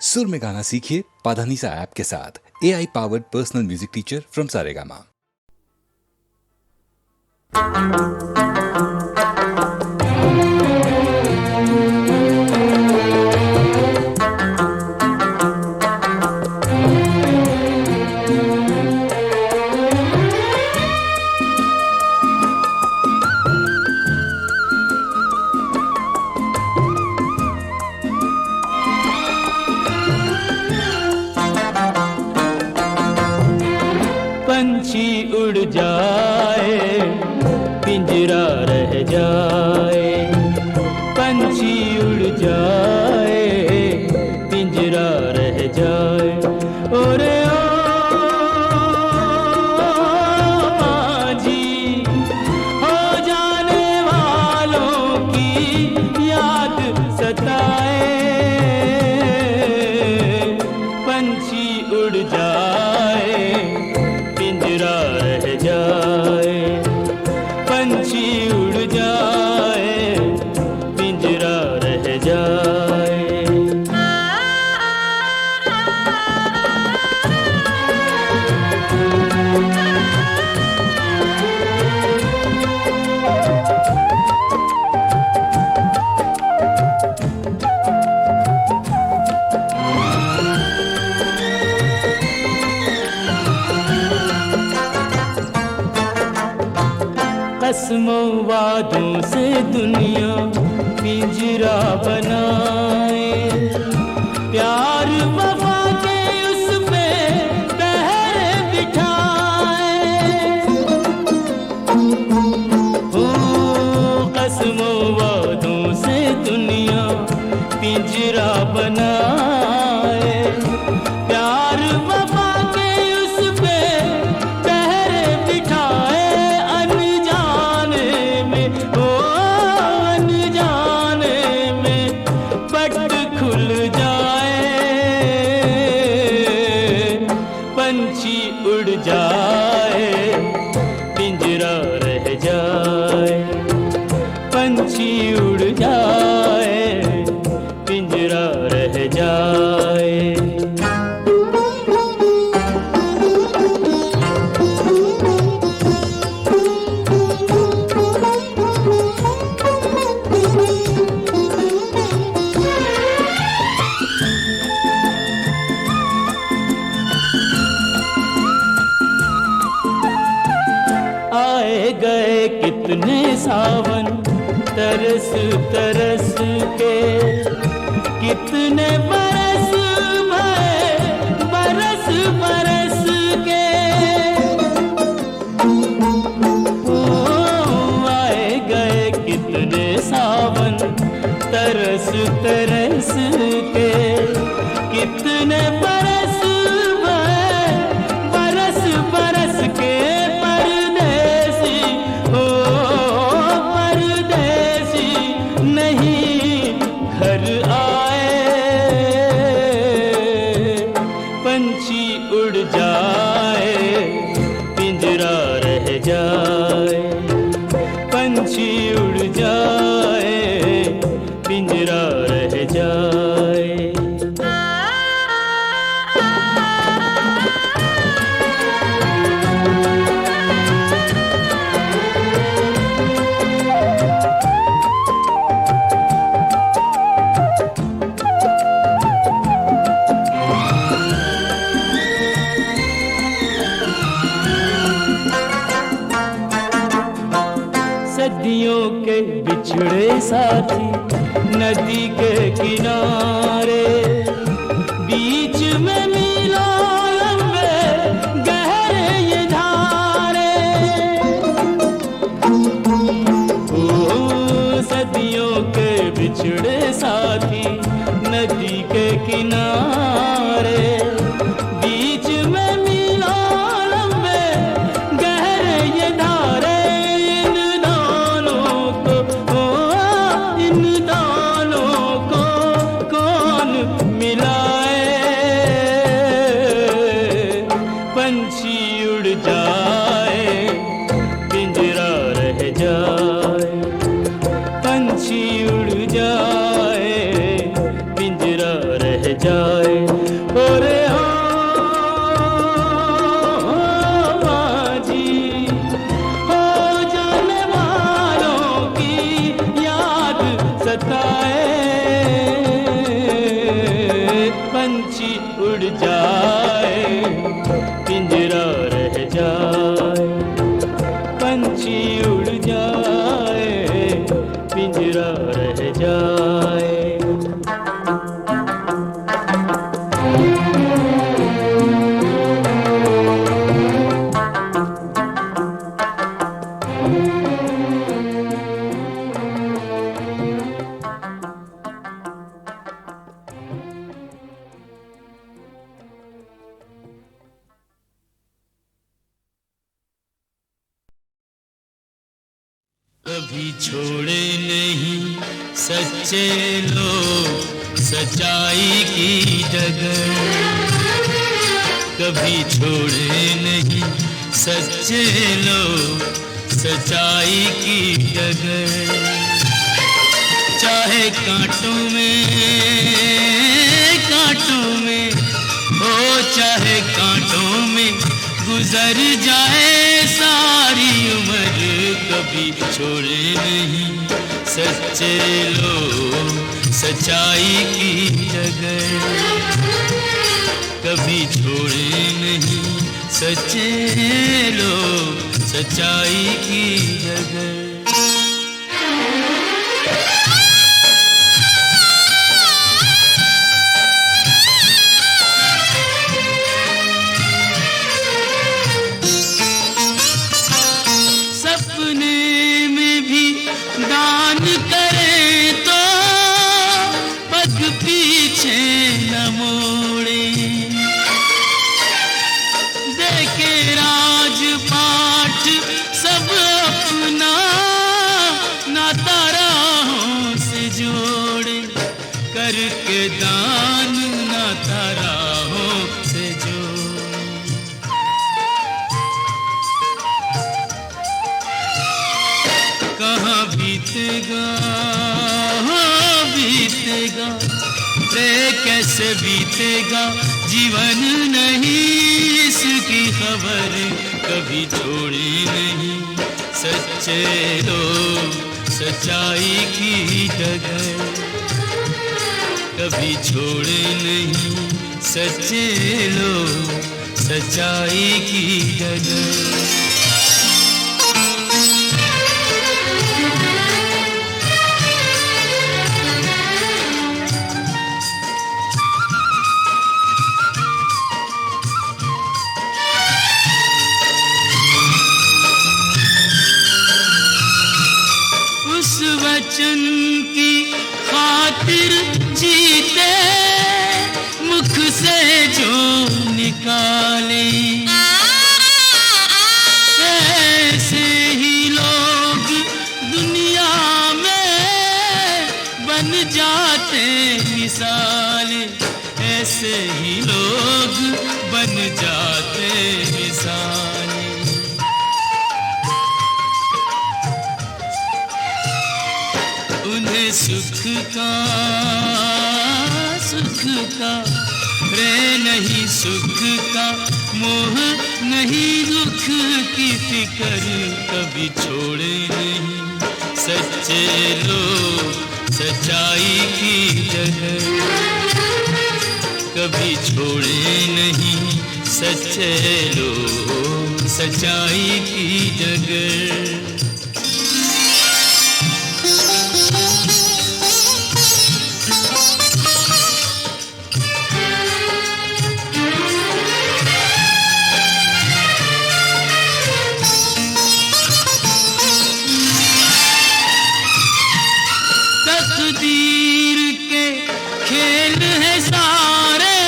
सुर में गाना सीखिए पाधानीसा ऐप के साथ। AI powered personal music teacher from Saregama. पंछी उड़ जाए पिंजरा रह जाए, पंछी उड़ जाए पिंजरा रह जाए। ओरे ओ माझी हो जाने वालों की याद सताए, पंछी उड़ जाए पिंजरा रह जाए, पंछी उड़ जाए पिंजरा रह जाए। कसमों वादों से दुनिया पिंजरा बनाए, प्यार वफा के उस पे पहरे बिठाए। ओ कसमों वादों से दुनिया पिंजरा बनाए, प्यार वफा के उस पे पहरे बिठाए। पंछी उड़ जाए पिंजरा रह जाए, पंछी उड़ जाए पिंजरा रह जाए। आए गए कितने सावन तरस तरस के, कितने बरस भए बरस बरस के। ओ आए गए कितने सावन तरस तरस के, कितने बरस भए बरस बरस के। पंछी उड़ जाए पिंजरा रह जाए, पंछी उड़ जाए पिंजरा रह जाए। सदियों के बिछड़े साथी नदी के किनारे, बीच में मीलों लंबे गहरे ये धारे। ओ सदियों के बिछड़े साथी नदी के किनारे, बीच में मीलों लंबे गहरे ये धारे। इन दोनों को कौन मिलाए, पंछी उड़ जाए पिंजरा रह जाए, पंछी उड़ जाए पिंजरा रह जाए। जाए। ओरे जी हो जाने वालों की याद सताए, पंछी उड़ जाए पिंजरा रह जाए, पंछी उड़ जाए पिंजरा रह जाए। कभी छोड़े नहीं सच्चे लोग सच्चाई की डगर, कभी छोड़े नहीं सच्चे लोग सच्चाई की डगर। चाहे कांटों में हो, चाहे कांटों में गुजर जाए सारी उम्र, कभी छोड़े नहीं सच्चे लोग सच्चाई की डगर, कभी छोड़े नहीं सच्चे लोग सच्चाई की डगर। दान करें तो पग पीछे न मोड़े, देखे राजपाट सब अपना नाता राहों से जोड़े, करके दान नाता राहों से जोड़े। कहाँ बीतेगा रे कैसे बीतेगा जीवन, नहीं इसकी खबर, कभी छोड़े नहीं सच्चे लोग सच्चाई की डगर, कभी छोड़े नहीं सच्चे लोग सच्चाई की डगर। वचन की खातिर जीते मुख से जो निकाले, ऐसे ही लोग दुनिया में बन जाते मिसाल, ऐसे ही लोग बन जाते मिसाल। उन्हें सुख का रे नहीं सुख का मोह, नहीं दुख की फिकर, कभी छोड़े नहीं सच्चे लोग सच्चाई की डगर, कभी छोड़े नहीं सच्चे लोग सच्चाई की डगर। तकदीर के खेल है सारे,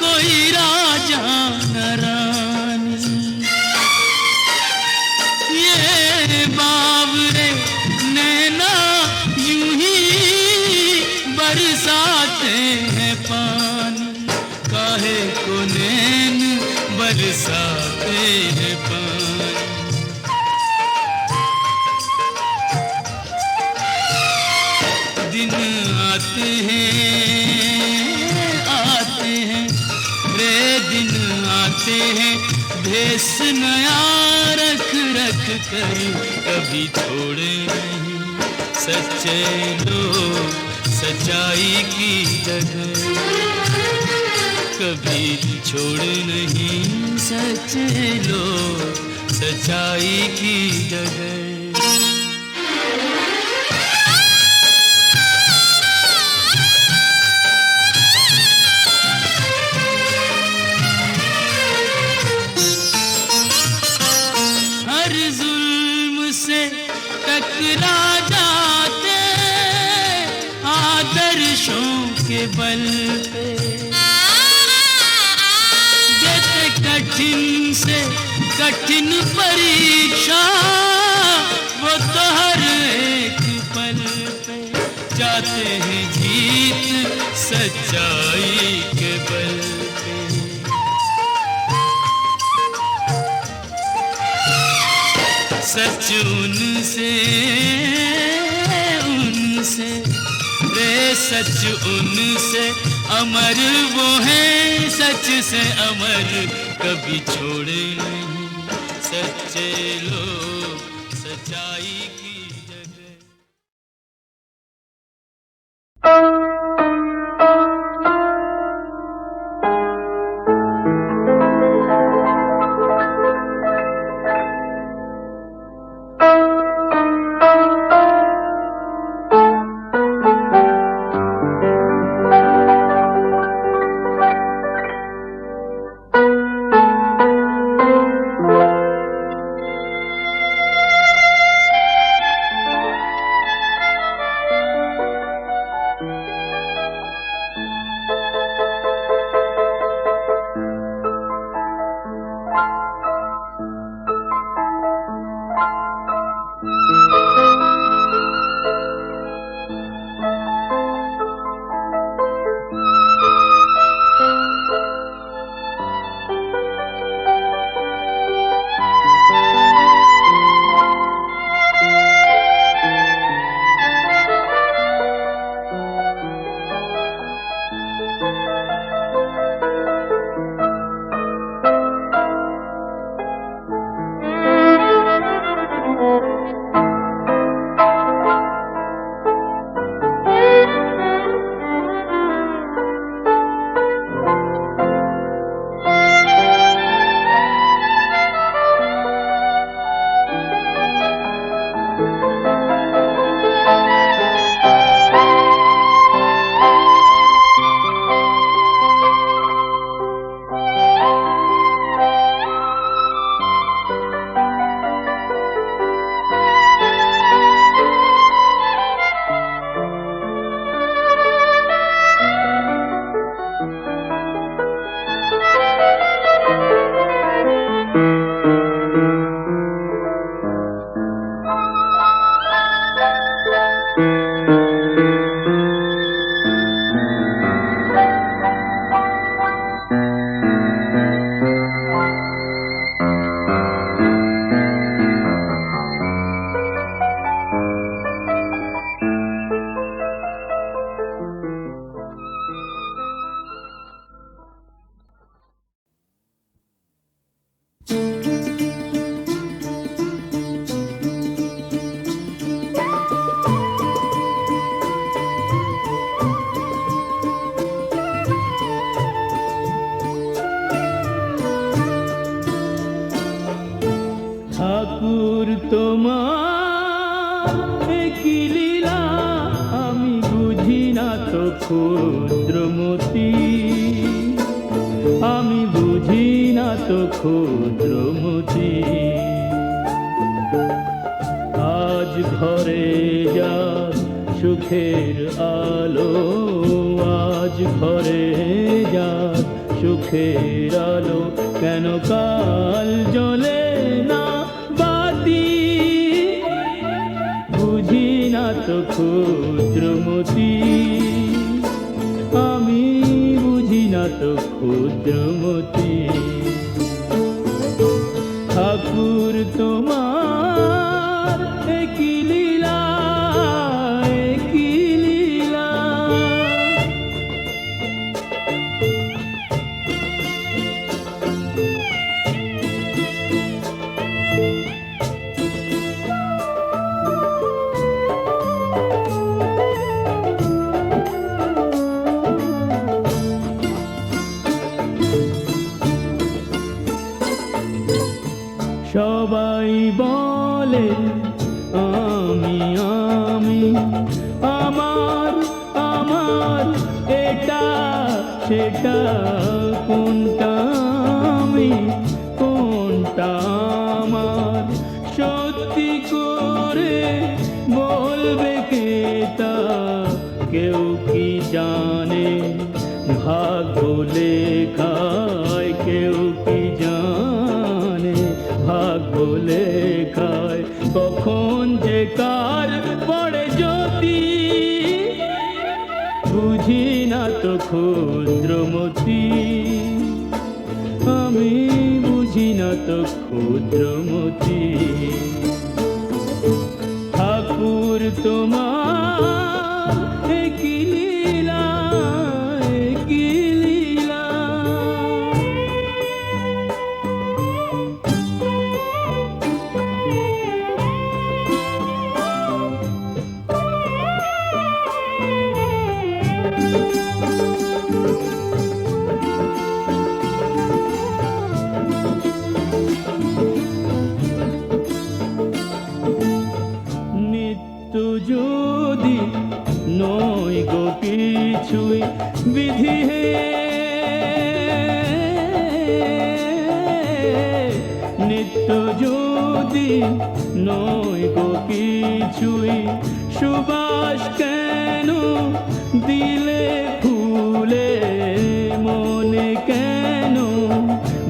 कोई राजा न रानी, ये बावरे नैना यूं ही बरसाते हैं पानी, काहे को नैन बरसाते हैं पानी। दिन आते हैं बनाते हैं भेस नया रख रख कर, कभी छोड़े नहीं सच्चे लोग सच्चाई की जगह, कभी छोड़े नहीं सच्चे लोग सच्चाई की जगह। हर जुल्म से टकरा जाते आदर्शों के बल पे, देते कठिन से कठिन परीक्षा वो तो हर एक पल पे, जाते हैं जीत सच्चाई के बल पे। सच उनसे रे सच उनसे अमर वो है, सच से अमर कभी छोड़े नहीं सच्चे लोग सच्चाई की जगह। ঠাকুর তোমার কি লীলা আমি বুঝি না তো ক্ষুদ্রমতি, আমি বুঝি না তো ক্ষুদ্রমতি। আজ ঘরে যার সুখের আলো, আজ ঘরে যার সুখের আলো, কেন কাল জ্বলে না বাতি, বুঝি না তো ক্ষুদ্রমতি, আমি বুঝি না তো ক্ষুদ্রমতি। ঠাকুর তোমার কি লীলা, কি লীলা। সেটা কোনটা আমি কোনটা আমার সত্যি করে বলবে কে তা কেউ কি জানে ভাগ্য লেখায় কেউ কি জানে ভাগ্য লেখায় কখন যে কার পড়ে জ্যোতি বুঝি না তো ক্ষুদ্রমতি আমি বুঝি না তো ক্ষুদ্রমতি ঠাকুর তোমার এ কি লীলা এ কি লীলা নিত্য যদি নয় গো কিছুই বিধি হে নিত্য যদি নয় গো কিছুই সুবাস কেন দিলে ফুলে মনে কেন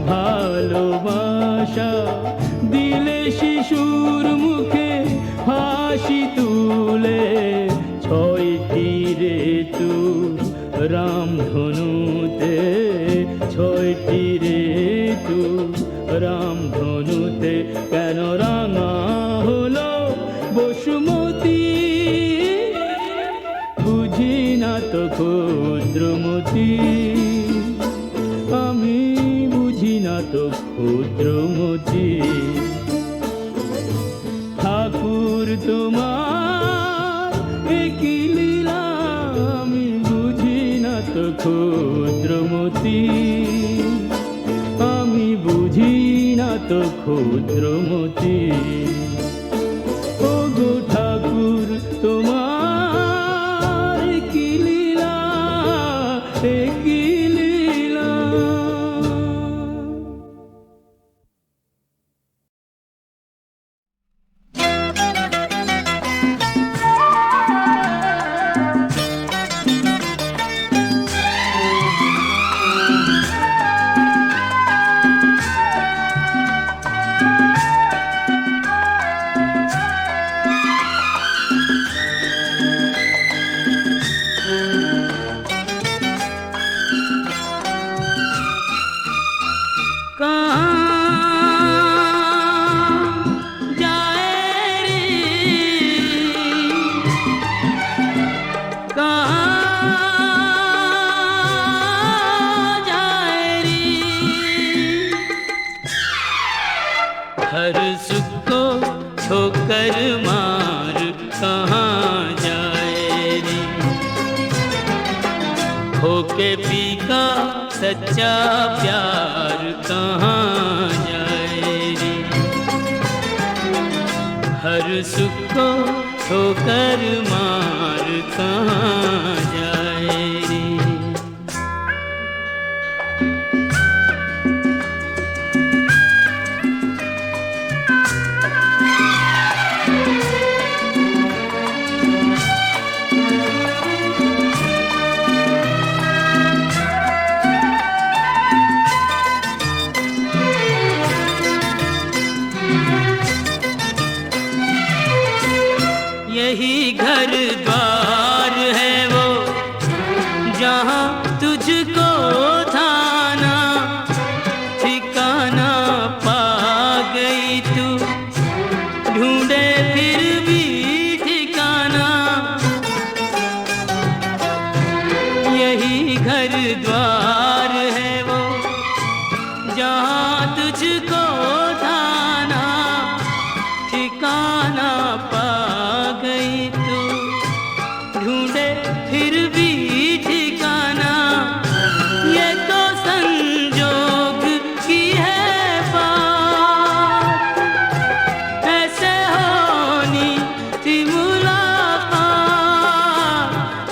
ভালোবাসা দিলে শিশুর মুখে হাসি তুলে ছয়টি ঋতু রামধনুতে ছয়টি ঋতু রামধনুতে কেন রাঙা হলো বসুমতী বুঝি না তো ক্ষুদ্রমতি আমি বুঝি না তো ক্ষুদ্রমতি ঠাকুর তোমার এ কি লীলা আমি বুঝি না তো ক্ষুদ্রমতি আমি বুঝি না তো ক্ষুদ্রমতি ও গো ঠাকুর তোমার এ কি লীলা এ কি লীলা हर सुख को ठोकर मार कहाँ जाए रे होके पी का सच्चा प्यार कहाँ जाए रे हर सुख को ठोकर मार कहाँ जाए रे यही घर द्वार है वो जहाँ तुझको थाना ठिकाना पा गई तू ढूंढे फिर भी ठिकाना यही घर द्वार है वो जहाँ तुझको थाना ठिकाना पा गई तू ढूंढे फिर भी ठिकाना ये तो संजोग की है बात ऐसे होनी थी मुलाकात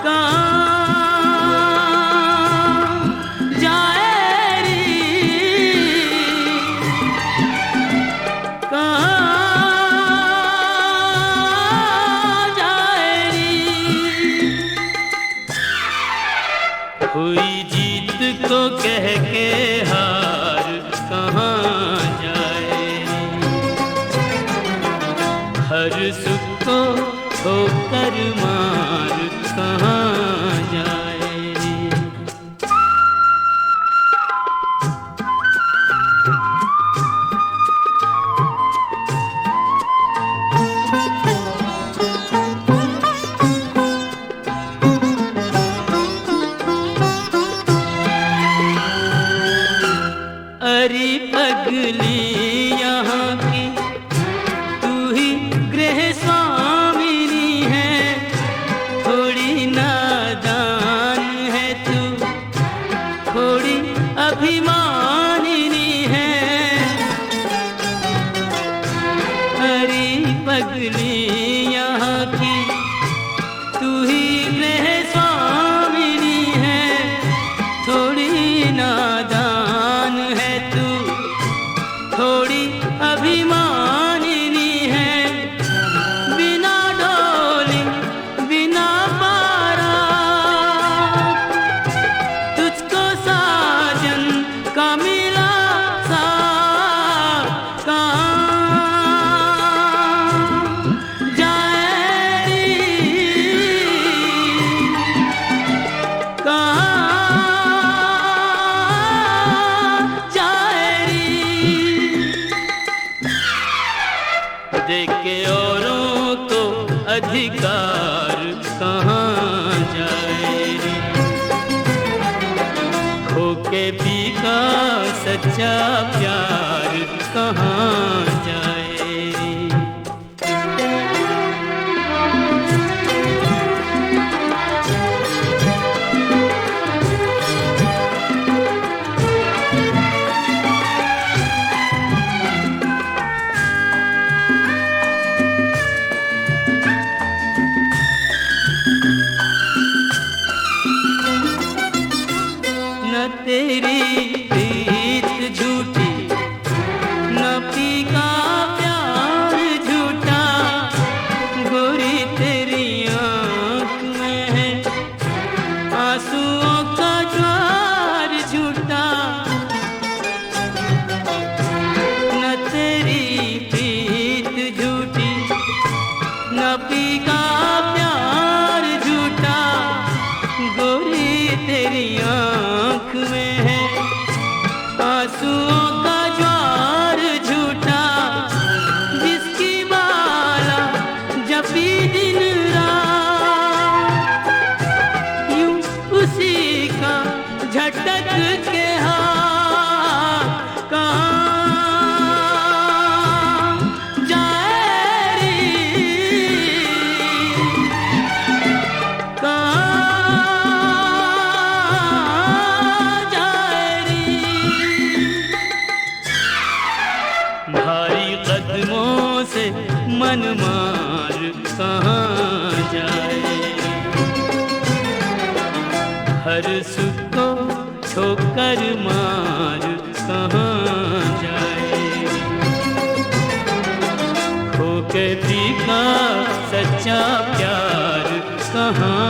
कहाँ को कह के हार कहाँ जाए रे। हर सुख को ठोकर मार कहाँ जाए रे। अरे पगली यहाँ की तू ही गृह स्वामिनी है, थोड़ी नादान है तू, थोड़ी अभिमानिनी है। अरे पगली यहाँ की तू ही गृह स्वामिनी है, थोड़ी नादान है तू, थोड़ी अभिमानिनी है। बिना डोली बिना पारा तुझको साजन का मिला सा कहाँ जाए रे, कहाँ देख के औरों को अधिकार कहाँ जाए रे। खो के पी का सच्चा प्यार कहाँ जाए रे। न तेरी प्रीत झूठी, न पी का प्यार झूठा, गोरी तेरी आँख में है आंसुओं का ज्वार झूठा। न तेरी प्रीत झूठी, न पी का प्यार झूठा, गोरी तेरी आँख में है आंसुओं का ज्वार झूठा। जिसकी माला जपी दिन रात, यूं उसी का झटक के हाथ कहाँ जाए रे, कहाँ भारी कदमों से मन मार कहाँ जाए। हर सुख को ठोकर मार कहाँ जाए। खो के पी का सच्चा प्यार कहाँ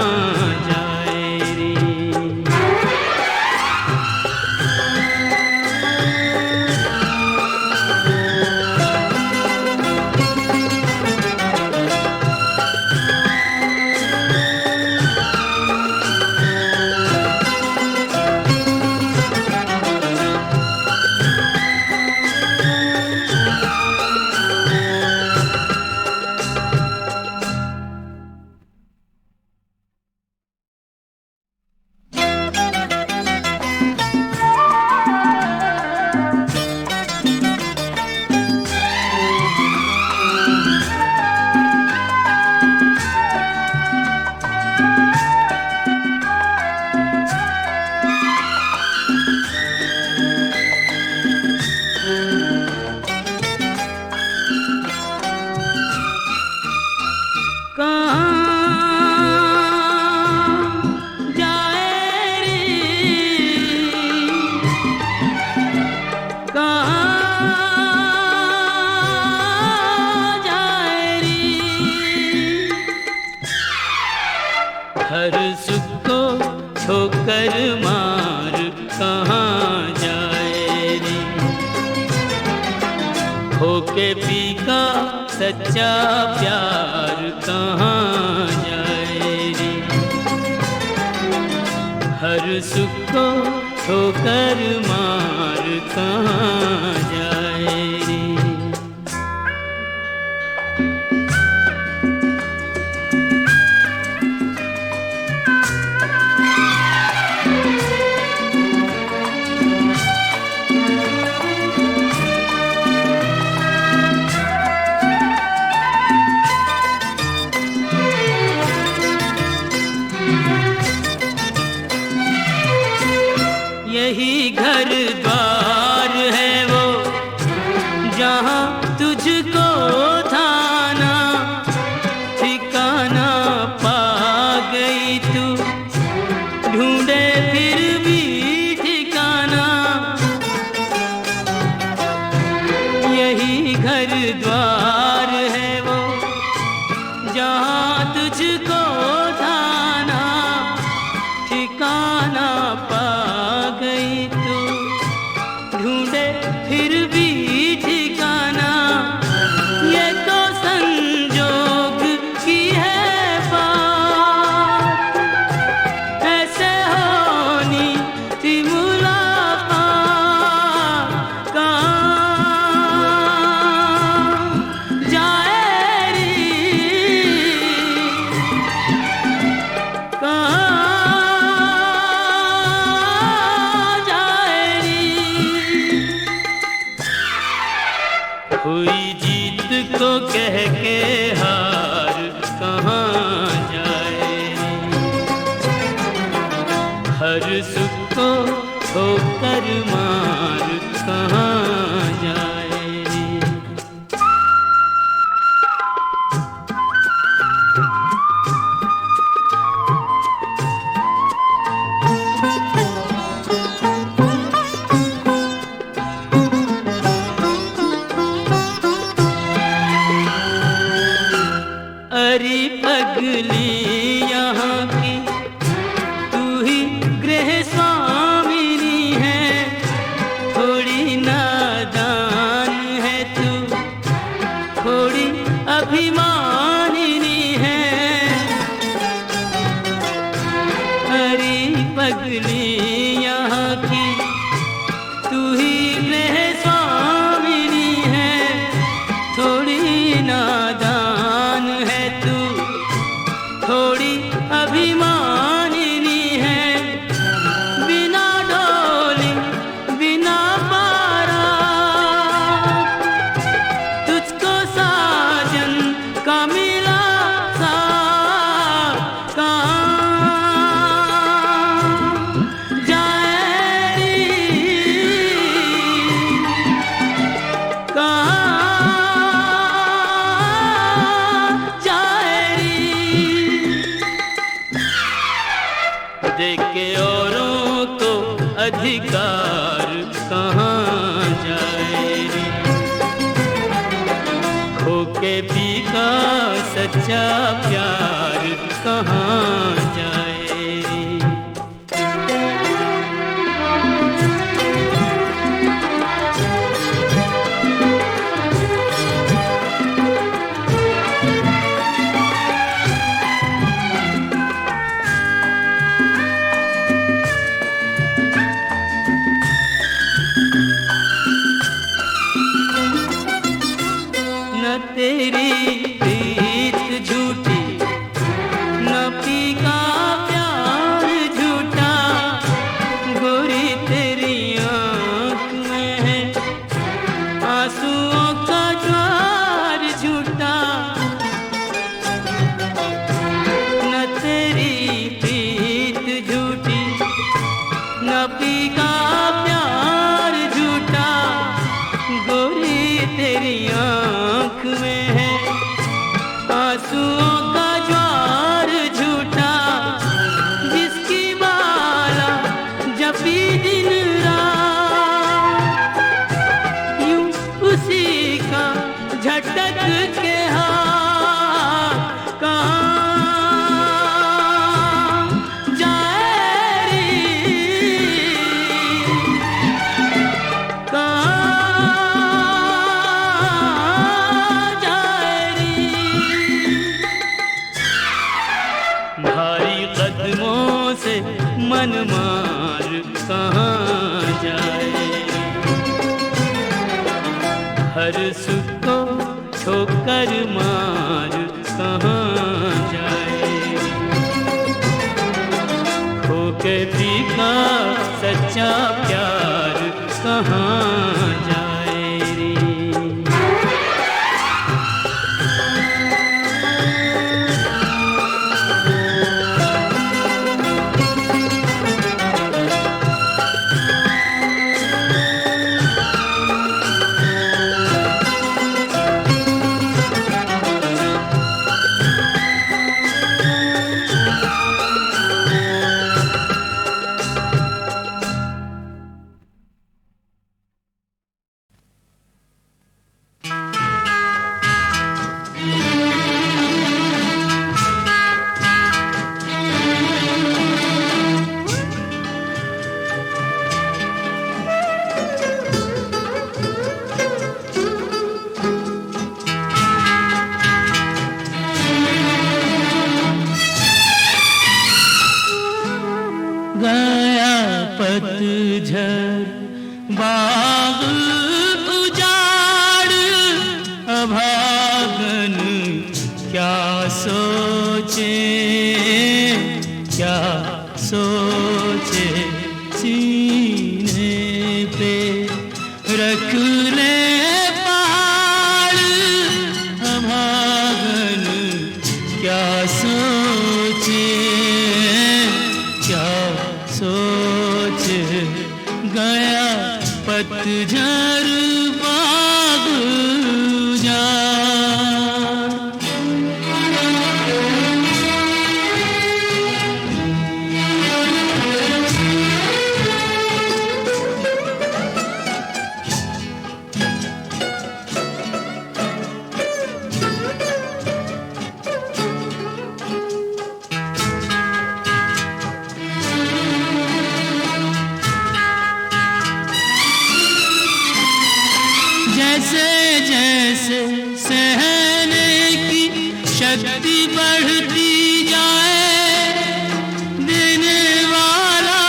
कहाँ जाए रे। होके फीका सच्चा प्यार कहाँ जाए रे। हर सुख को ठोकर मार कहाँ जाए रे। यही घर द्वार है वो जहाँ तुझको थाना ठिकाना पा गई तू, ढूंढे फिर भी ठिकाना। यही घर द्वार है वो जहाँ तुझको थाना ठिकाना पा गई तू, ढूंढे फिर भी ठिकाना। ये तो संजोग की है बात, ऐसे होनी थी मुलाकात। कहाँ जाए रे, कहाँ हुई जीत को कह के हार कहाँ जाए। हर सुख को ठोकर मार कहाँ जाए। अरे पगली यहाँ की तू ही गृह स्वामिनी है, थोड़ी नादान है तू, थोड़ी अभिमानिनी है। अरे पगली यहाँ की तू ही गृह स्वामिनी है, थोड़ी नादान है तू, थोड़ी अभिमानिनी है। बिना डोली बिना बारा तुझको साजन का मिला साथ, कहाँ जाए रे, कहाँ देके औरों को अधिकार कहाँ जाए रे। खोके फीका सच्चा प्यार कहाँ जाए रे। न तेरी प्रीत झूठी, न फीका प्यार झूठा, गोरी तेरी आँख में है आंसुओं का ज्वार झूठा। न तेरी प्रीत झूठी, न फीका प्यार झूठा, गोरी तेरी आँख में है आंसुओं का ज्वार झूठा। जिसकी माला जपी दिन रात, यूं उसी का झटक के हाथ, कहाँ जाए रे, हर्ष को ठोकर मार कहाँ जाए, खो के फीका सच्चा प्यार कहाँ जाए रे। गया पतझड़ बाग उजाड़, अभागन क्या सोचे, क्या सोचे, सीने पे रख ले पहाड़, अभागन क्या सोचे, क्या सोच। गया पतझड़ बाग उजाड़, जैसे जैसे सहने की शक्ति बढ़ती जाए, देने वाला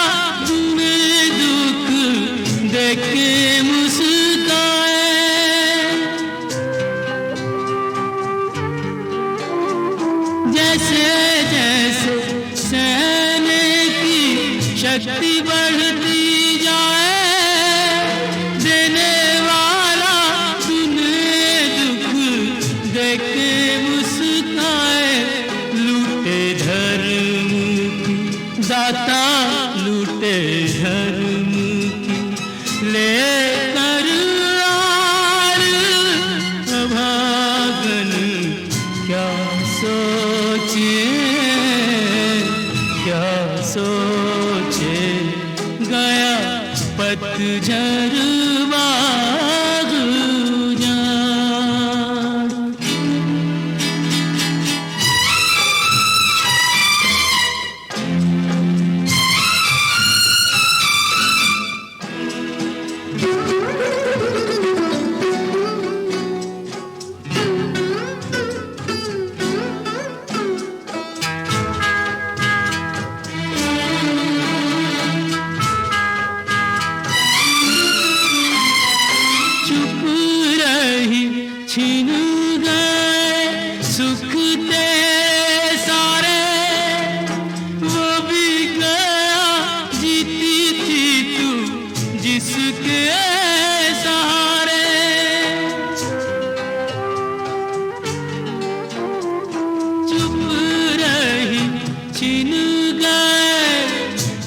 तुम्हें दुख देख के मुस्काए। जैसे जैसे सहने की शक्ति बढ़ती जाए, दाता लूटे धर्म की लेकर आड़, अभागन क्या सोचे, क्या सोचे। गया पतझड़ बाग उजाड़, छिन गए सुख तेरे सारे, वो भी गया जीती थी तू जिसके सहारे। चुप रही छिन गए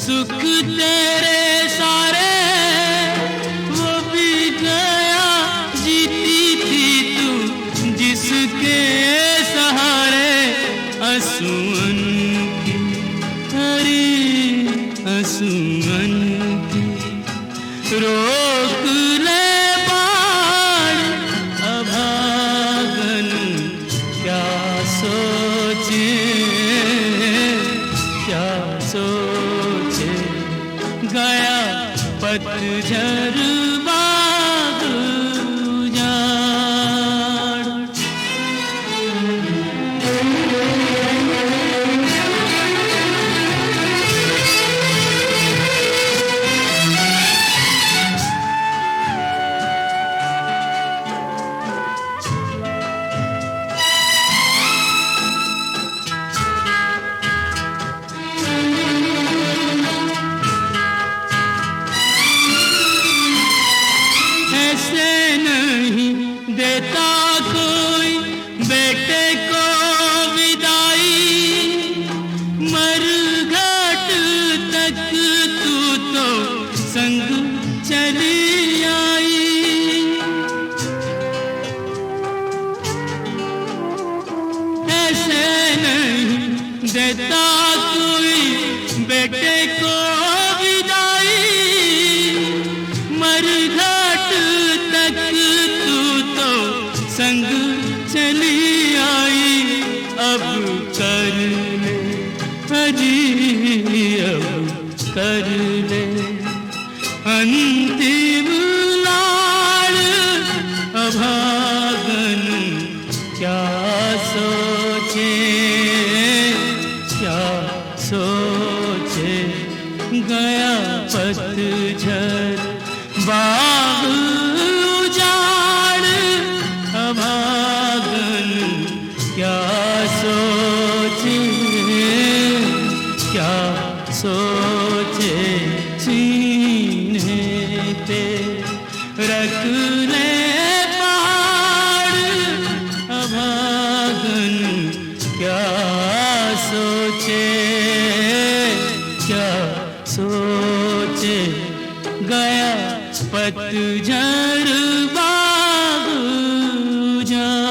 सुख तेरे सारे, वो भी गया जीती थी तू जिसके सहारे। असुअन की हरी असुअन की रोक ले बाण, अभागन क्या सोचे, क्या सोचे। गया पतझड़ बाग उजाड़, अंतिम लाड़ अभागन क्या सोचे, क्या सोचे। गया पतझड़ बाग उजाड़ अभागन क्या सोचे, क्या सोचे। सीने पे रख ले पहाड़ अभागन क्या सोचे, क्या सोचे। गया पतझड़ बाग उजाड़।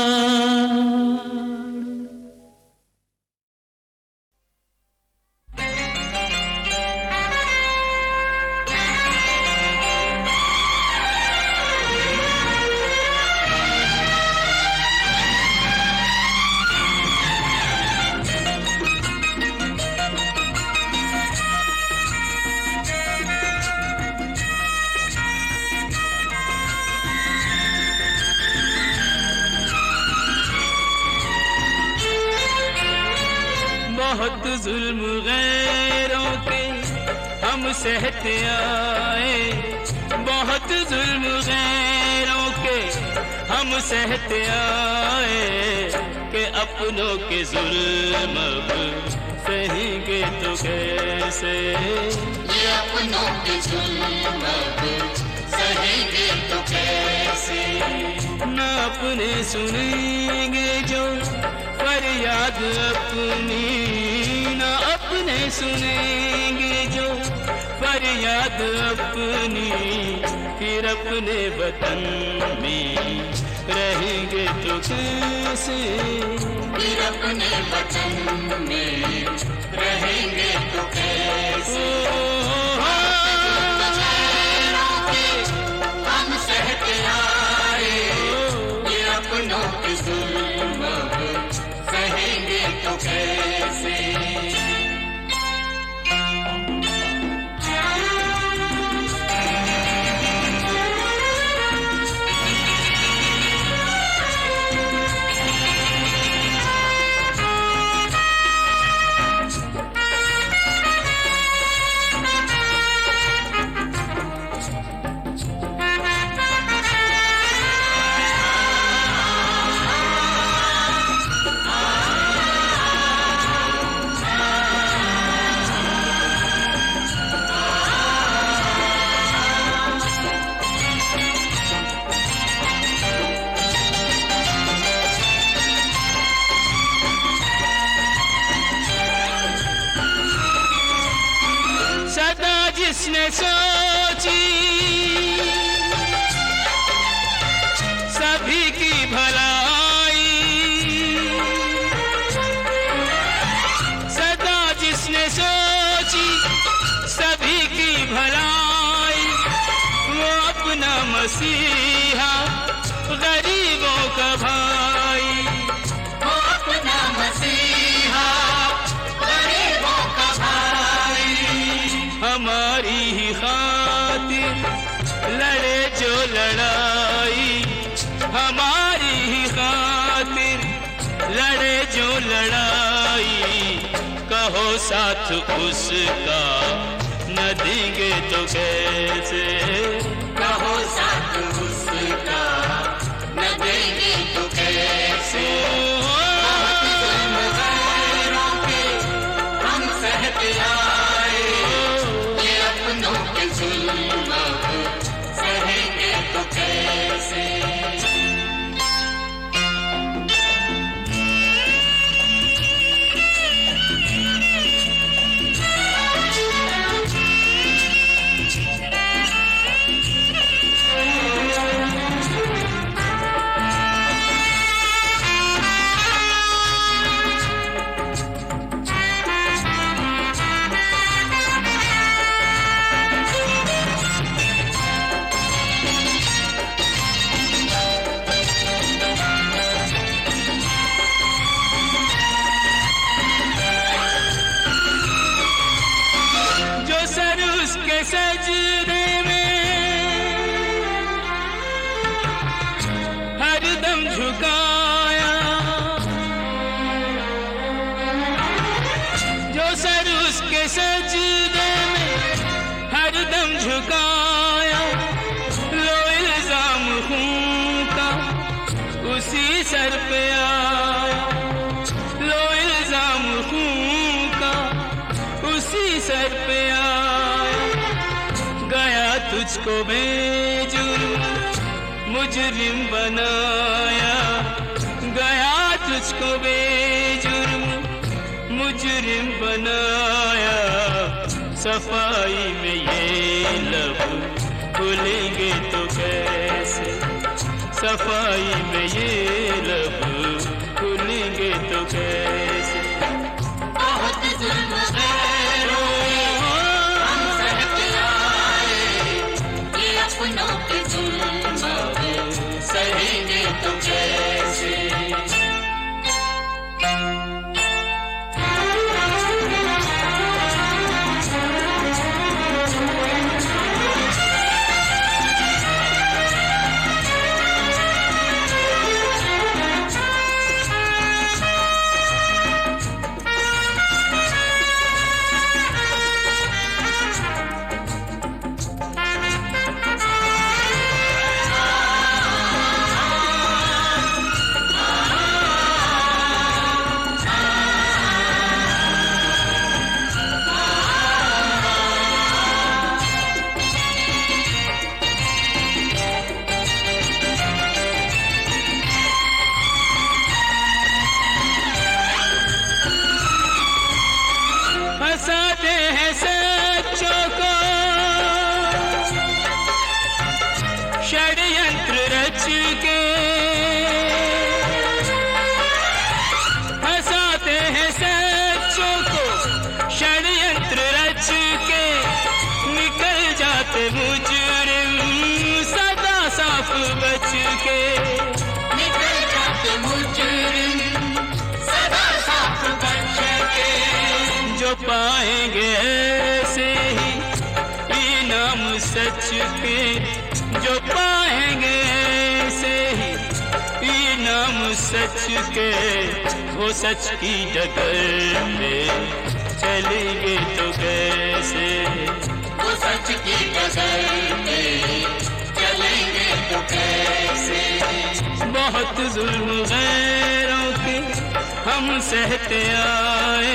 बहुत जुल्म गैरों के हम सहते आए, बहुत जुल्म गैरों के हम सहते आए, कि अपनों के जुल्म अब सहेंगे तो कैसे। ये अपनों के जुल्म अब सहेंगे तो कैसे। न अपने सुनेंगे जो फरियाद अपनी, न अपने सुनेंगे जो फरियाद अपनी, फिर अपने वतन में रहेंगे तो कैसे। फिर अपने वतन में रहेंगे तो कैसे। हम सहते आए, ये अपनों के जुल्म सहेंगे तो कैसे। जिसने सोची सभी की भलाई, सदा जिसने सोची सभी की भलाई, वो अपना मसीहा गरीबों का भाई। वो अपना मसीहा गरीबों का भाई। हमारी ही खातिर लड़े जो लड़ाई, हमारी ही खातिर लड़े जो लड़ाई, कहो साथ उसका न देंगे तो कैसे। कहो साथ उसका न देंगे तो कैसे। हम सहते आए, ये अपनों के जुल्म सहेंगे तो कैसे। तुझको बेजुर्म मुजरिम बनाया, गया तुझको बेजुर्म मुजरिम बनाया। सफाई में ये लब खुलेंगे तो कैसे, सफाई में ये लब खुलेंगे तो कैसे। बहुत जुल्म गैरों हम सहते आए, ये अपनों के जुल्म सहेंगे तो कैसे। हंसाते हैं सच्चों को षड्यंत्र रच के, हंसाते हैं सच्चों को षड्यंत्र रच के। निकल जाते मुजरिम सदा साफ बच के, निकल जाते मुजरिम सदा साफ बच के। जो पाएंगे ऐसे ही इनाम सच के, जो पाएंगे ऐसे ही इनाम सच के। वो सच की डगर में चलेंगे तो कैसे, वो सच की डगर में चलेंगे तो कैसे। बहुत जुल्म गैरों के हम सहते आए,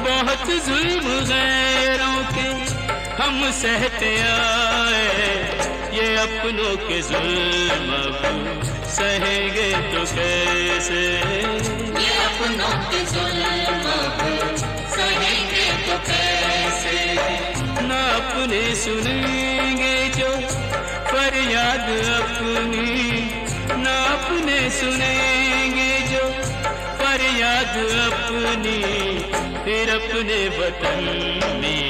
बहुत जुल्म गैरों के हम सहते आए। ये अपनों के जुल्म अब सहेंगे तो कैसे, ये अपनों के जुल्म सहेंगे तो कैसे। ना अपने सुनेंगे जो फरियाद अपनी, ना अपने सुनेंगे जो फरियाद अपनी। फिर अपने वतन में